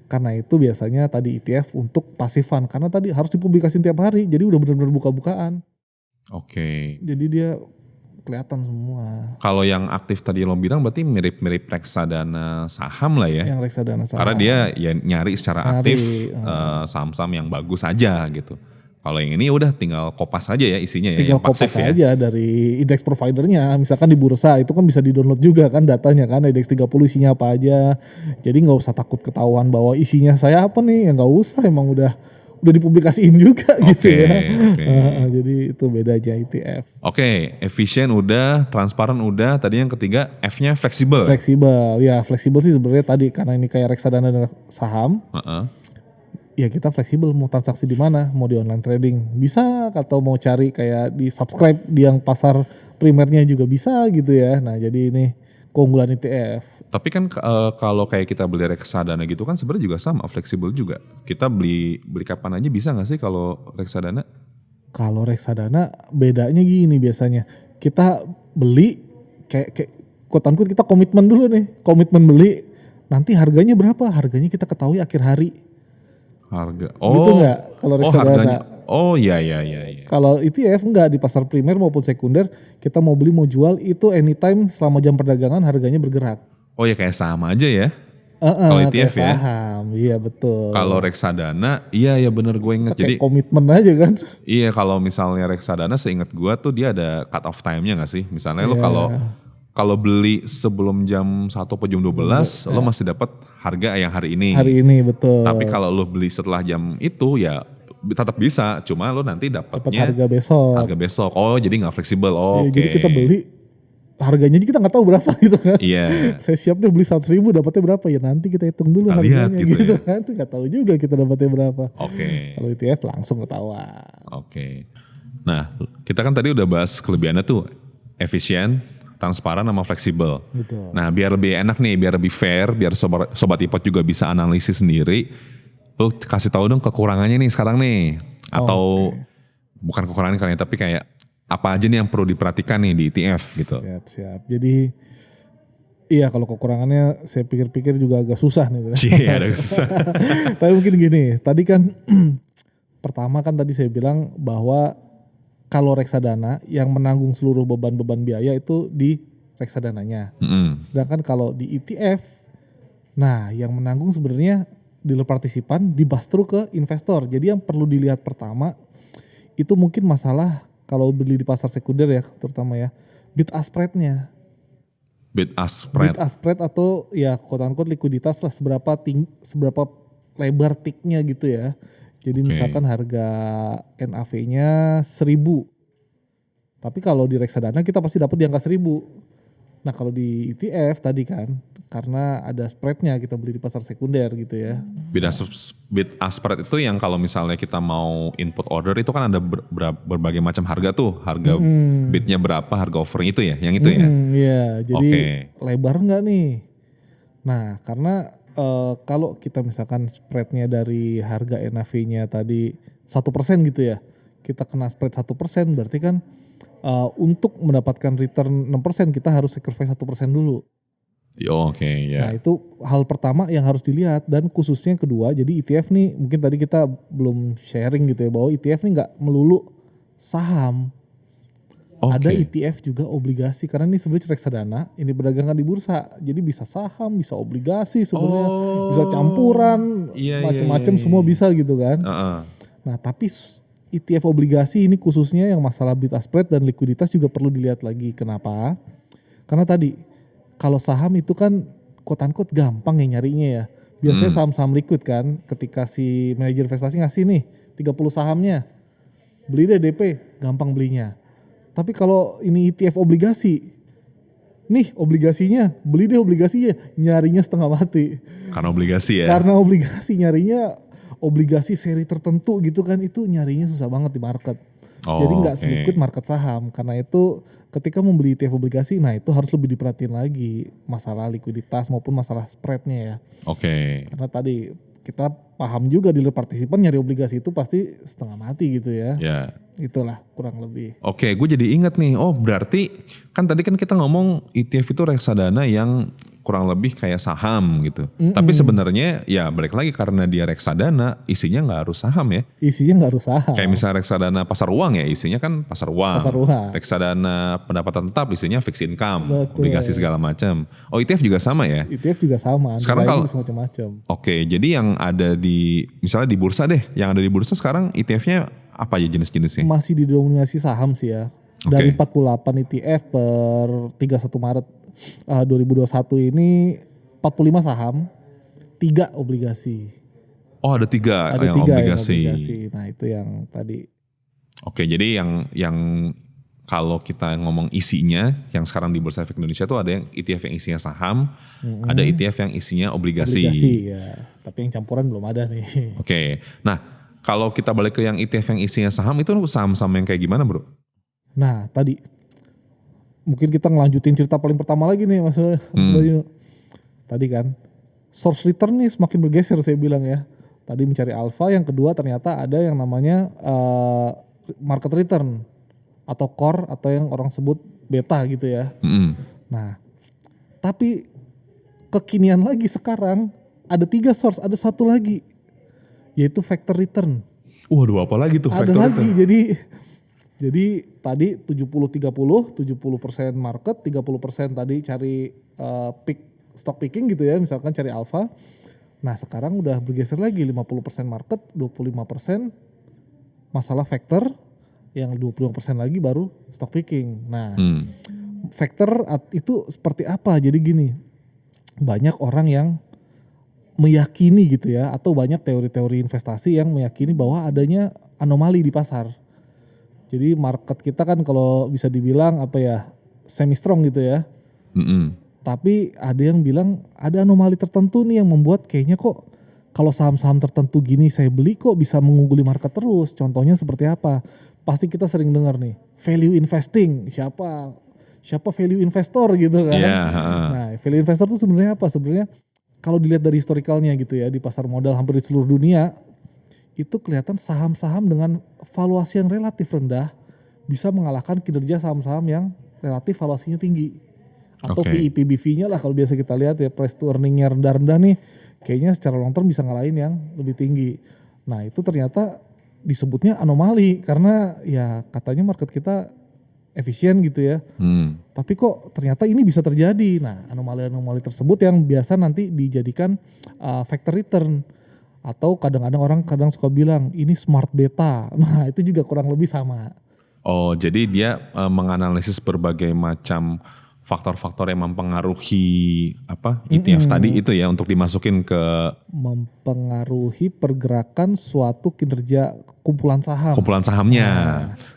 karena itu biasanya tadi ETF untuk pasifan. Karena tadi harus dipublikasiin tiap hari. Jadi udah benar-benar buka-bukaan. Oke. Jadi dia kelihatan semua. Kalau yang aktif tadi lo bilang berarti mirip-mirip reksadana saham lah ya. Yang reksadana saham. Karena dia ya nyari secara aktif saham-saham yang bagus aja gitu. Kalau yang ini udah tinggal kopas aja ya isinya ya. Tinggal yang pasif kopas ya. aja dari index providernya. Misalkan di bursa itu kan bisa di-download juga kan datanya kan. Index 30 isinya apa aja. Jadi gak usah takut ketahuan bahwa isinya saya apa nih. Ya gak usah emang udah dipublikasiin juga gitu ya. Jadi itu beda aja ETF. Oke, efisien udah, transparan udah. Tadi yang ketiga F-nya fleksibel. Fleksibel. Ya fleksibel sih sebenarnya tadi karena ini kayak reksadana dan saham. Ya kita fleksibel mau transaksi di mana, mau di online trading bisa atau mau cari kayak di subscribe di yang pasar primernya juga bisa gitu ya. Nah jadi ini keunggulan ETF. Tapi kan kalau kayak kita beli reksadana gitu kan sebenarnya juga sama, fleksibel juga. Kita beli kapan aja bisa nggak sih kalau reksadana? Kalau reksadana bedanya gini biasanya kita beli kayak quote-unquote kita komitmen dulu nih, komitmen beli nanti harganya berapa? Harganya kita ketahui akhir hari. Harga. Gitu nggak kalau reksadana? Harganya. Oh iya. Kalau ETF enggak di pasar primer maupun sekunder kita mau beli mau jual itu anytime selama jam perdagangan harganya bergerak. Oh ya kayak saham aja ya. Kalau ETF ya. Saham, iya betul. Kalau reksadana, iya bener gue inget. Jadi komitmen aja kan. Iya kalau misalnya reksadana seinget gue tuh dia ada cut off time-nya gak sih? Misalnya lo kalau beli sebelum jam 1 atau jam 12 lo masih dapat harga yang hari ini. Hari ini betul. Tapi kalau lo beli setelah jam itu ya tetap bisa, cuma lo nanti dapatnya harga besok. Harga besok. Oh, jadi nggak fleksibel. Oh, ya, jadi kita beli harganya kita nggak tahu berapa gitu kan. Iya. Saya siap deh beli 100.000 dapatnya berapa ya nanti kita hitung dulu harganya gitu kan. Nggak tahu juga kita dapatnya berapa. Oke. Kalau ETF langsung ketahuan. Oke. Nah, kita kan tadi udah bahas kelebihannya tuh efisien, transparan sama fleksibel. Betul. Nah biar lebih enak nih, biar lebih fair, biar sobat Ipot juga bisa analisis sendiri. Lo kasih tahu dong kekurangannya nih sekarang nih. Atau bukan kekurangan kalian tapi kayak apa aja nih yang perlu diperhatikan nih di ETF gitu. Siap. Jadi Iya, kalau kekurangannya saya pikir-pikir juga agak susah nih. Iya, ada susah. Tapi mungkin gini, tadi kan pertama kan tadi saya bilang bahwa kalau reksadana yang menanggung seluruh beban-beban biaya itu di reksadananya. Sedangkan kalau di ETF, nah yang menanggung sebenarnya dealer partisipan dibastru ke investor. Jadi yang perlu dilihat pertama itu mungkin masalah kalau beli di pasar sekunder ya terutama ya, bid ask spread-nya. Bid ask spread. Bid ask spread atau ya quote unquote likuiditas lah seberapa lebar ticknya gitu ya. Jadi misalkan harga NAV-nya 1.000. Tapi kalau di reksadana kita pasti dapat di angka 1.000. Nah kalau di ETF tadi kan karena ada spreadnya kita beli di pasar sekunder gitu ya. Bid ask spread itu yang kalau misalnya kita mau input order itu kan ada berbagai macam harga tuh. Harga bidnya berapa, harga offering itu ya, yang itu ya? Iya, jadi lebar enggak nih? Nah karena kalau kita misalkan spreadnya dari harga NAV-nya tadi 1% gitu ya. Kita kena spread 1% berarti kan untuk mendapatkan return 6% kita harus sacrifice 1% dulu. Nah itu hal pertama yang harus dilihat dan khususnya kedua jadi ETF nih mungkin tadi kita belum sharing gitu ya bahwa ETF nih nggak melulu saham. Ada ETF juga obligasi karena ini sebenarnya reksadana ini berdagangkan di bursa jadi bisa saham bisa obligasi sebenarnya bisa campuran macam-macam semua bisa gitu kan. Nah tapi ETF obligasi ini khususnya yang masalah bid ask spread dan likuiditas juga perlu dilihat lagi. Kenapa? Karena tadi kalau saham itu kan quote unquote gampang ya nyarinya ya. Biasanya saham-saham liquid kan ketika si manajer investasi ngasih nih 30 sahamnya. Beli deh DP, gampang belinya. Tapi kalau ini ETF obligasi, nih obligasinya, beli deh obligasinya, nyarinya setengah mati. Karena obligasi ya? Karena obligasi nyarinya obligasi seri tertentu gitu kan itu nyarinya susah banget di market. Jadi nggak seliquid market saham. Karena itu ketika membeli ETF obligasi, nah itu harus lebih diperhatiin lagi masalah likuiditas maupun masalah spreadnya ya. Karena tadi kita paham juga dealer partisipan nyari obligasi itu pasti setengah mati gitu ya. Itulah kurang lebih. Gue jadi ingat nih, berarti kan tadi kan kita ngomong ETF itu reksadana yang kurang lebih kayak saham gitu. Tapi sebenarnya ya balik lagi karena dia reksadana isinya nggak harus saham ya. Isinya nggak harus saham. Kayak misalnya reksadana pasar uang ya isinya kan pasar uang. Reksadana pendapatan tetap isinya fixed income, obligasi segala macam. ETF juga sama ya? ETF juga sama. Sekarang kalau macam-macam. Jadi yang ada di misalnya di bursa deh, yang ada di bursa sekarang ETF-nya apa aja jenis-jenisnya? Masih didominasi saham sih ya. Dari 48 ETF per 31 Maret 2021 ini 45 saham, 3 obligasi. Ada 3 yang obligasi. Nah itu yang tadi. Jadi yang kalau kita ngomong isinya, yang sekarang di Bursa Efek Indonesia tuh ada yang ETF yang isinya saham, ada ETF yang isinya obligasi. Obligasi ya, tapi yang campuran belum ada nih. Nah kalau kita balik ke yang ETF yang isinya saham itu saham-saham yang kayak gimana bro? Nah tadi mungkin kita ngelanjutin cerita paling pertama lagi nih Mas Bayu. Tadi kan source return nih semakin bergeser saya bilang ya. Tadi mencari alpha, yang kedua ternyata ada yang namanya market return atau core atau yang orang sebut beta gitu ya. Nah tapi kekinian lagi sekarang ada 3 source, ada satu lagi yaitu factor return. Waduh apa lagi tuh ada factor lagi return? Jadi tadi 70-30, 70% market, 30% tadi cari stock picking gitu ya, misalkan cari alpha. Nah sekarang udah bergeser lagi 50% market, 25% masalah factor, yang 25% lagi baru stock picking. Nah factor itu seperti apa? Jadi gini, banyak orang yang meyakini gitu ya, atau banyak teori-teori investasi yang meyakini bahwa adanya anomali di pasar. Jadi market kita kan kalau bisa dibilang semi strong gitu ya. Tapi ada yang bilang ada anomali tertentu nih yang membuat kayaknya kok kalau saham-saham tertentu gini saya beli kok bisa mengungguli market terus. Contohnya seperti apa? Pasti kita sering dengar nih value investing. Siapa value investor gitu kan. Nah value investor itu sebenarnya apa? Sebenarnya kalau dilihat dari historikalnya gitu ya di pasar modal hampir di seluruh dunia, itu kelihatan saham-saham dengan valuasi yang relatif rendah bisa mengalahkan kinerja saham-saham yang relatif valuasinya tinggi. Atau Oke. PE/PBV-nya lah kalau biasa kita lihat ya, price to earning-nya rendah-rendah nih, kayaknya secara long term bisa ngalahin yang lebih tinggi. Nah itu ternyata disebutnya anomali karena ya katanya market kita efisien gitu ya. Tapi kok ternyata ini bisa terjadi. Nah anomali-anomali tersebut yang biasa nanti dijadikan factor return. Atau kadang-kadang orang kadang suka bilang ini smart beta. Nah itu juga kurang lebih sama. Oh, jadi dia menganalisis berbagai macam faktor-faktor yang mempengaruhi ETF tadi itu ya untuk dimasukin ke Mempengaruhi pergerakan suatu kinerja kumpulan saham. kumpulan sahamnya.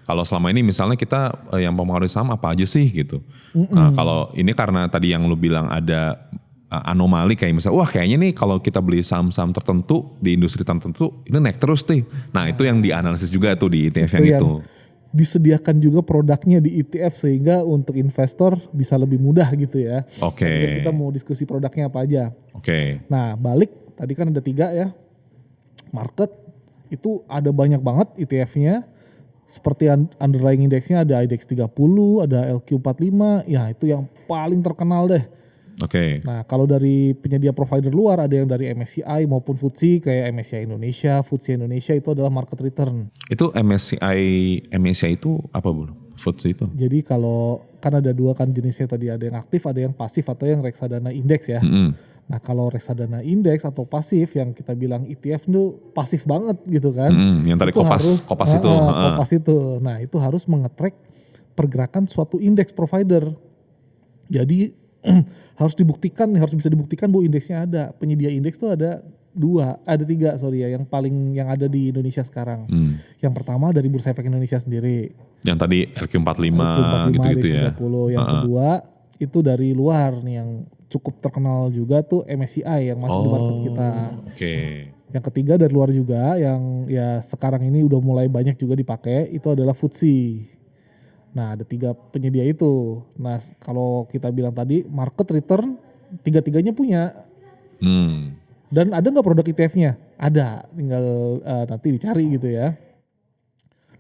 Kalau selama ini misalnya kita yang mempengaruhi saham apa aja sih gitu. Nah, kalau ini karena tadi yang lu bilang ada anomali kayak misalnya, wah kayaknya nih kalau kita beli saham-saham tertentu di industri tertentu ini naik terus nih. Nah itu yang dianalisis juga tuh di ETF yang itu. Disediakan juga produknya di ETF sehingga untuk investor bisa lebih mudah gitu ya. Oke. Jadi kita mau diskusi produknya apa aja. Oke. Nah balik tadi kan ada 3 ya. Market itu ada banyak banget ETF-nya. Seperti underlying indexnya ada IDX 30, ada LQ45. Ya itu yang paling terkenal deh. Oke. Nah kalau dari penyedia provider luar ada yang dari MSCI maupun FTSE kayak MSCI Indonesia, FTSE Indonesia itu adalah market return. Itu MSCI itu apa bro? FTSE itu? Jadi kalau kan ada 2 kan jenisnya tadi, ada yang aktif, ada yang pasif atau yang reksadana indeks ya. Nah kalau reksadana indeks atau pasif yang kita bilang ETF itu pasif banget gitu kan. Yang tadi Itu Kopas itu. Kopas itu. Nah itu harus mengetrack pergerakan suatu indeks provider. Jadi harus dibuktikan, harus bisa dibuktikan bahwa indeksnya ada. Penyedia indeks tuh ada 3 sorry ya, yang ada di Indonesia sekarang. Yang pertama dari Bursa Efek Indonesia sendiri. Yang tadi LQ45 gitu-gitu ya. Yang kedua itu dari luar nih yang cukup terkenal juga tuh MSCI yang masuk di market kita. Oke. Yang ketiga dari luar juga yang ya sekarang ini udah mulai banyak juga dipakai itu adalah FTSE. Nah ada 3 penyedia itu. Nah kalau kita bilang tadi market return 3-tiganya punya. Dan ada nggak produk ETF-nya? Ada, tinggal nanti dicari gitu ya.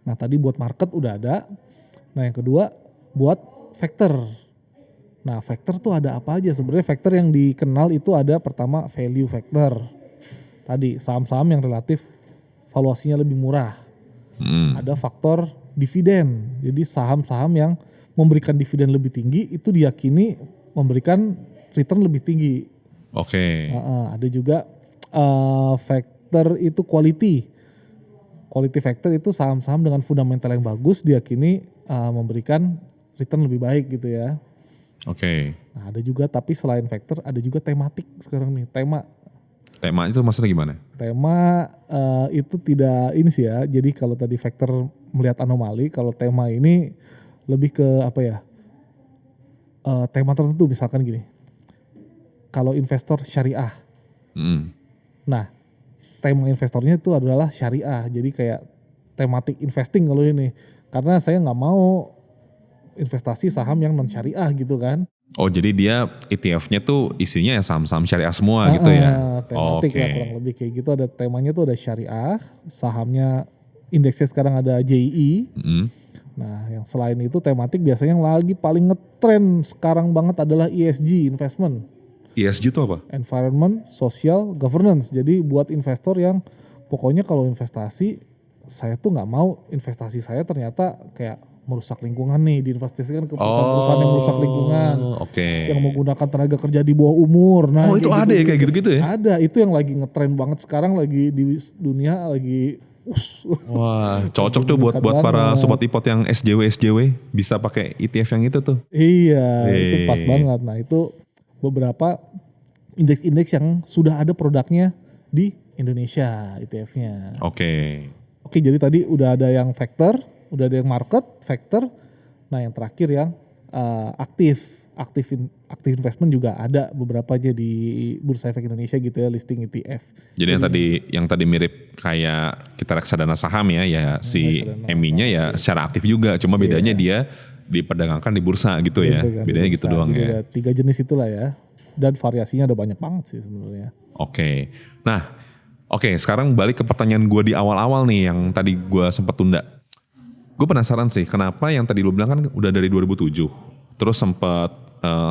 Nah tadi buat market udah ada. Nah yang kedua buat factor. Nah factor tuh ada apa aja? Sebenarnya factor yang dikenal itu ada pertama value factor. Tadi saham-saham yang relatif valuasinya lebih murah. Ada faktor dividen. Jadi saham-saham yang memberikan dividen lebih tinggi itu diyakini memberikan return lebih tinggi. Oke. Ada juga factor itu quality. Quality factor itu saham-saham dengan fundamental yang bagus diyakini memberikan return lebih baik gitu ya. Oke. Nah ada juga tapi selain factor ada juga tematik sekarang nih. Tema itu maksudnya gimana? Tema itu tidak ini sih ya. Jadi kalau tadi factor melihat anomali, kalau tema ini lebih ke apa ya? Tema tertentu misalkan gini. Kalau investor syariah. Nah, tema investornya itu adalah syariah. Jadi kayak tematik investing kalau ini. Karena saya nggak mau investasi saham yang non syariah gitu kan. Oh jadi dia ETF-nya tuh isinya ya saham-saham syariah semua gitu ya? Tematik lah kurang lebih kayak gitu. Ada temanya tuh ada syariah, sahamnya indeksnya sekarang ada JII. Nah yang selain itu tematik biasanya yang lagi paling ngetren sekarang banget adalah ESG investment. ESG itu apa? Environment, Social, Governance. Jadi buat investor yang pokoknya kalau investasi saya tuh nggak mau investasi saya ternyata kayak merusak lingkungan nih, diinvestasikan ke perusahaan-perusahaan yang merusak lingkungan, yang menggunakan tenaga kerja di bawah umur. Nah, itu ada ya kayak gitu-gitu ya? Ada, itu yang lagi ngetren banget sekarang, lagi di dunia lagi. Wah, cocok tuh buat para sobat ipot yang SJW bisa pakai ETF yang itu tuh. Iya, itu pas banget. Nah itu beberapa indeks-indeks yang sudah ada produknya di Indonesia ETF-nya. Oke, jadi tadi udah ada yang factor, udah ada yang market, factor. Nah yang terakhir yang aktif investment juga ada beberapa aja di Bursa Efek Indonesia gitu ya, listing ETF. Jadi yang tadi mirip kayak kita reksadana saham ya si EMI-nya ya secara aktif juga, cuma bedanya dia diperdagangkan di bursa gitu ya. Bedanya gitu doang ya. Ada 3 jenis itulah ya. Dan variasinya ada banyak banget sih sebenarnya. Oke. Nah, sekarang balik ke pertanyaan gue di awal-awal nih yang tadi gue sempat tunda. Gue penasaran sih kenapa yang tadi lu bilang kan udah dari 2007. Terus sempat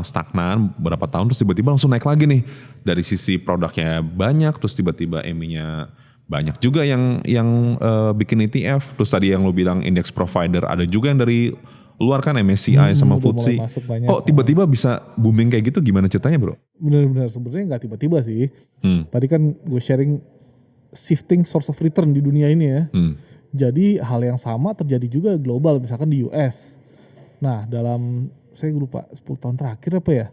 stagnan berapa tahun terus tiba-tiba langsung naik lagi nih. Dari sisi produknya banyak terus tiba-tiba EMI-nya banyak juga yang bikin ETF. Terus tadi yang lu bilang index provider ada juga yang dari luar kan MSCI sama udah mulai FTSE. masuk banyak. Kok tiba-tiba bisa booming kayak gitu gimana ceritanya bro? Benar-benar sebenarnya nggak tiba-tiba sih. Tadi kan gue sharing shifting source of return di dunia ini ya. Jadi hal yang sama terjadi juga global misalkan di US. Nah dalam saya lupa 10 tahun terakhir apa ya.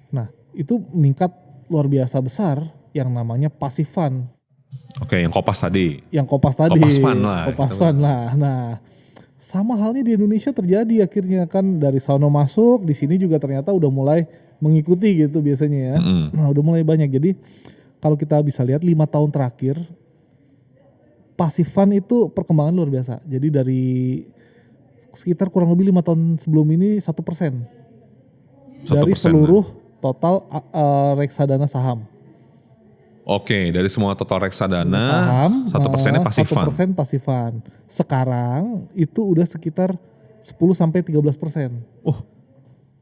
Nah itu meningkat luar biasa besar yang namanya passive fund. Oke, yang Kopas tadi. Yang Kopas tadi. Kopas Fund lah. Kopas Fund lah. Nah sama halnya di Indonesia terjadi akhirnya kan dari sono masuk. Di sini juga ternyata udah mulai mengikuti gitu biasanya ya. Nah udah mulai banyak. Jadi kalau kita bisa lihat 5 tahun terakhir. Passive fund itu perkembangan luar biasa. Jadi dari sekitar kurang lebih 5 tahun sebelum ini 1%. Dari seluruh total reksadana saham. Oke, dari semua total reksadana, saham 1%-nya passive fund. 1% passive fund. Sekarang itu udah sekitar 10-13%. Oh,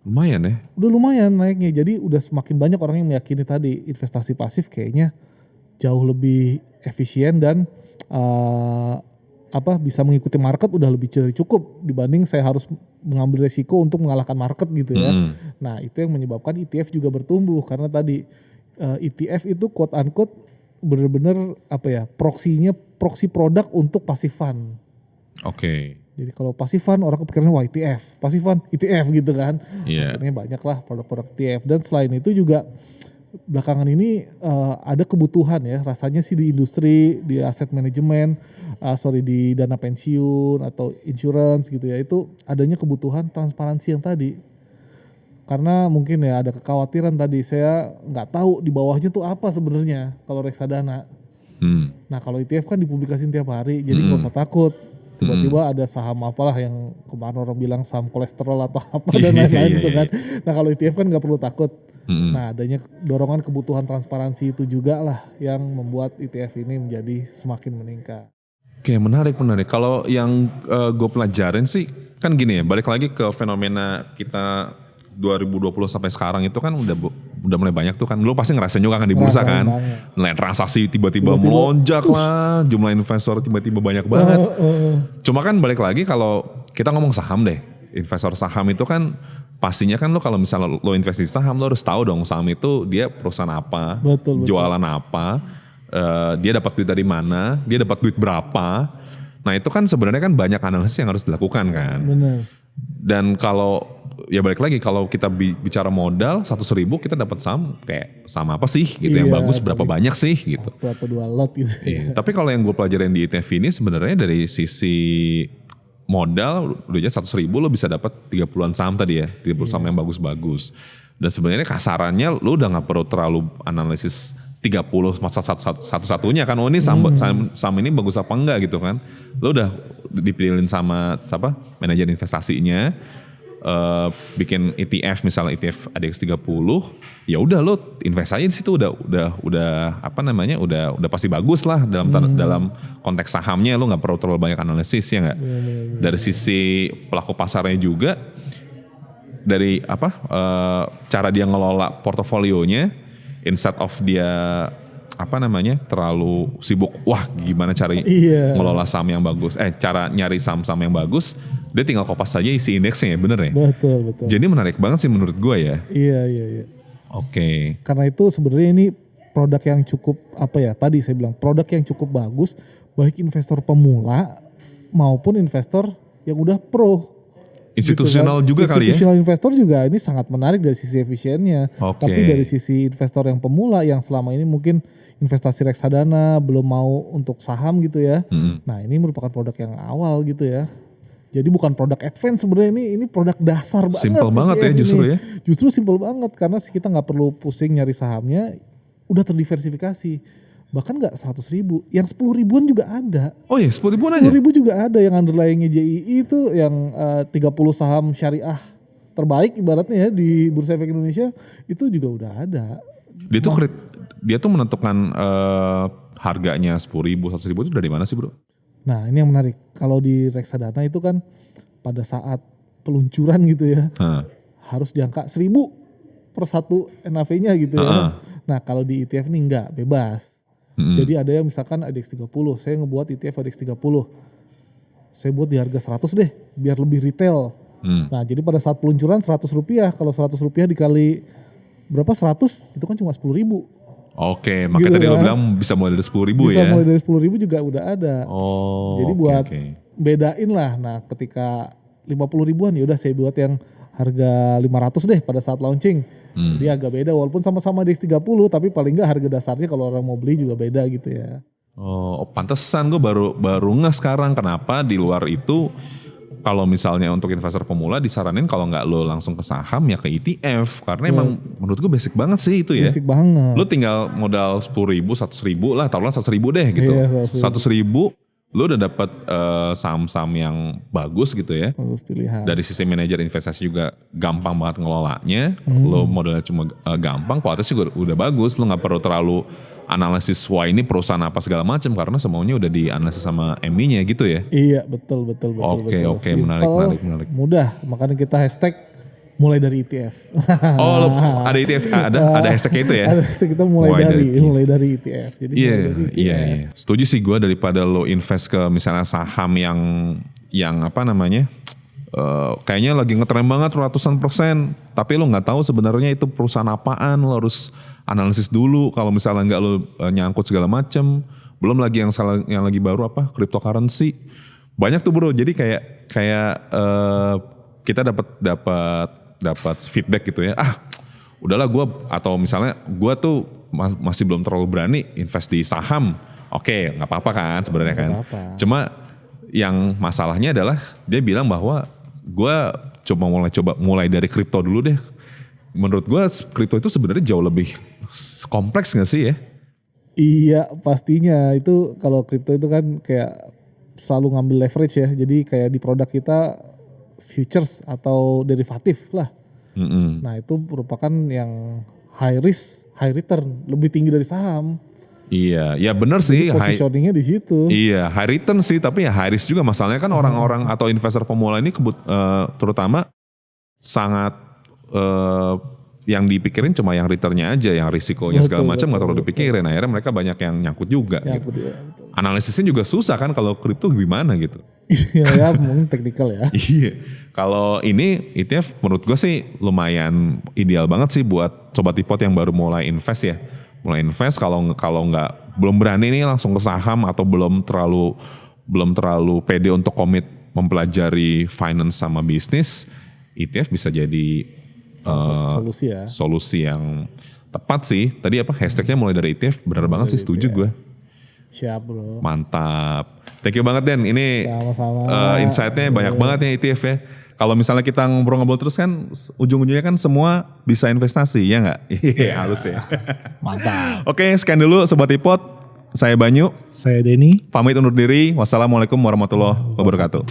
lumayan ya. Udah lumayan naiknya. Jadi udah semakin banyak orang yang meyakini tadi investasi pasif kayaknya jauh lebih efisien dan bisa mengikuti market udah lebih cukup dibanding saya harus mengambil resiko untuk mengalahkan market gitu ya. Nah itu yang menyebabkan ETF juga bertumbuh karena tadi ETF itu quote unquote bener-bener proxy produk untuk passive fund. Oke. Jadi kalau passive fund orang kepikirannya wah ETF, passive fund ETF gitu kan. Akhirnya banyak lah produk-produk ETF dan selain itu juga belakangan ini ada kebutuhan ya rasanya sih di industri, di aset manajemen, di dana pensiun atau insurance gitu ya itu adanya kebutuhan transparansi yang tadi. Karena mungkin ya ada kekhawatiran tadi saya nggak tahu di bawahnya tuh apa sebenarnya kalau reksadana. Nah kalau ETF kan dipublikasin tiap hari jadi nggak usah takut. Tiba-tiba ada saham apalah yang kemarin orang bilang saham kolesterol atau apa dan lain-lain gitu kan. Nah kalau ETF kan nggak perlu takut. Nah adanya dorongan kebutuhan transparansi itu juga lah yang membuat ETF ini menjadi semakin meningkat. Oke menarik. Kalau yang gue pelajarin sih kan gini ya balik lagi ke fenomena kita 2020 sampai sekarang itu kan udah mulai banyak tuh kan. Lu pasti ngerasain juga kan di bursa kan. Nilai transaksi tiba-tiba melonjak lah. Jumlah investor tiba-tiba banyak banget. Cuma kan balik lagi kalau kita ngomong saham deh. Investor saham itu kan pastinya kan lo kalau misalnya lo investasi saham lo harus tahu dong saham itu dia perusahaan apa. Betul. Jualan apa. Dia dapat duit dari mana. Dia dapat duit berapa. Nah itu kan sebenarnya kan banyak analisis yang harus dilakukan kan. Benar. Dan kalau ya balik lagi kalau kita bicara modal 100.000 kita dapat saham kayak sama apa sih gitu yang bagus berapa banyak sih gitu. 1 atau 2 lot gitu. Iya. Tapi kalau yang gue pelajarin di ETF ini sebenarnya dari sisi modal udah aja 100.000 lo bisa dapat 30-an saham tadi ya, 30 saham yang bagus-bagus. Dan sebenarnya kasarannya lo udah nggak perlu terlalu analisis 30 masa satu-satunya kan, oh ini saham ini bagus apa enggak gitu kan. Lo udah dipilihin sama manajer investasinya, bikin ETF misalnya ETF ADX 30, ya udah lo invest aja di situ udah pasti bagus lah dalam konteks sahamnya. Lo nggak perlu terlalu banyak analisis ya nggak. Dari sisi pelaku pasarnya juga dari cara dia ngelola portofolionya. Instead of dia terlalu sibuk gimana cara ngelola saham yang bagus, cara nyari saham-saham yang bagus, dia tinggal kopas saja isi indeksnya ya, bener ya? Betul. Jadi menarik banget sih menurut gue ya. Iya. Oke. Karena itu sebenarnya ini produk yang cukup tadi saya bilang produk yang cukup bagus baik investor pemula maupun investor yang udah pro. Institusional gitu kan. juga kali ya? Institusional investor juga ini sangat menarik dari sisi efisiennya. Okay. Tapi dari sisi investor yang pemula yang selama ini mungkin investasi reksadana belum mau untuk saham gitu ya. Nah ini merupakan produk yang awal gitu ya. Jadi bukan produk advance sebenarnya ini produk dasar banget. Simple banget ya justru ya. Justru simple banget karena kita nggak perlu pusing nyari sahamnya, udah terdiversifikasi. Bahkan gak 100.000, yang 10.000 juga ada. Oh iya 10.000 aja? 10.000 juga ada yang underlyingnya JII itu yang 30 saham syariah terbaik ibaratnya ya di Bursa Efek Indonesia itu juga udah ada. Dia tuh menentukan harganya 10.000, 100.000 itu dari mana sih bro? Nah ini yang menarik, kalau di reksadana itu kan pada saat peluncuran gitu ya harus di angka 1.000. per satu NAV-nya gitu ya. Nah kalau di ETF nih enggak, bebas. Jadi ada yang misalkan ADX 30, saya ngebuat ETF ADX 30. Saya buat di harga 100 deh, biar lebih retail. Nah jadi pada saat peluncuran 100 rupiah, kalau 100 rupiah dikali berapa 100, itu kan cuma 10.000. Oke, makanya Gitu tadi lo kan. bilang bisa mulai dari 10.000 Bisa ya. mulai dari 10.000 juga udah ada. Oh, Jadi oke, buat oke. bedain lah. Nah ketika 50 ribuan ya udah saya buat yang harga 500 deh pada saat launching. Jadi agak beda walaupun sama-sama DX 30 tapi paling enggak harga dasarnya kalau orang mau beli juga beda gitu ya. Oh, pantesan gue baru ngeh sekarang kenapa di luar itu kalau misalnya untuk investor pemula disaranin kalau nggak lo langsung ke saham ya ke ETF karena emang menurut gue basic banget sih itu ya. Basic banget. Lo tinggal modal 10.000, 100.000 lah, taruhlah 100.000 deh gitu. Iya, 100.000 lo udah dapat saham-saham yang bagus gitu ya. Bagus pilihan. Dari sisi manajer investasi juga gampang banget ngelolanya. Lo modalnya cuma gampang, kualitasnya juga udah bagus. Lo nggak perlu terlalu analisis wah ini perusahaan apa segala macam karena semuanya udah dianalisis sama MI-nya gitu ya. Iya betul. Oke, Simple, menarik. Mudah, makanya kita hashtag mulai dari ETF. Oh, ada ETF, ada hashtagnya itu ya. Ada hashtag kita mulai dari ETF. Jadi Iya, mulai dari ETF. iya. Setuju sih gue daripada lo invest ke misalnya saham yang apa namanya, kayaknya lagi ngetren banget ratusan %, tapi lo nggak tahu sebenarnya itu perusahaan apaan, lo harus analisis dulu. Kalau misalnya nggak lo nyangkut segala macem, belum lagi yang lagi baru apa, cryptocurrency, banyak tuh bro. Jadi kayak kita dapat feedback gitu ya. Udahlah gue atau misalnya gue tuh masih belum terlalu berani invest di saham. Oke, nggak apa-apa kan sebenarnya kan. Cuma yang masalahnya adalah dia bilang bahwa gue coba mulai dari kripto dulu deh. Menurut gue kripto itu sebenarnya jauh lebih kompleks nggak sih ya? Iya pastinya itu kalau kripto itu kan kayak selalu ngambil leverage ya. Jadi kayak di produk kita futures atau derivatif lah. Nah itu merupakan yang high risk, high return, lebih tinggi dari saham. Iya, ya benar sih. Positioningnya di situ. Iya, high return sih, tapi ya high risk juga. Masalahnya kan orang-orang atau investor pemula ini terutama sangat yang dipikirin cuma yang returnnya aja, yang risikonya segala macam nggak terlalu dipikirin. Akhirnya mereka banyak yang nyangkut juga. Gitu. Ya, betul. Analisisnya juga susah kan kalau kripto gimana gitu. ya mungkin teknikal ya. Iya, kalau ini ETF menurut gue sih lumayan ideal banget sih buat sobat ipot yang baru mulai invest ya. Mulai invest kalau nggak belum berani nih langsung ke saham atau belum terlalu pede untuk komit mempelajari finance sama bisnis, ETF bisa jadi solusi yang tepat sih. Tadi apa hashtagnya mulai dari ETF benar banget sih, setuju gue. Siap bro. Mantap. Thank you banget Den. Ini insight-nya banyak banget ya ETF ya. Kalau misalnya kita ngobrol-ngobrol terus kan ujung-ujungnya kan semua bisa investasi, ya nggak? Iya, halus ya. Mantap. Oke, sekian dulu Sobat Ipot. Saya Banyu. Saya Denny. Pamit undur diri. Wassalamualaikum warahmatullahi wabarakatuh.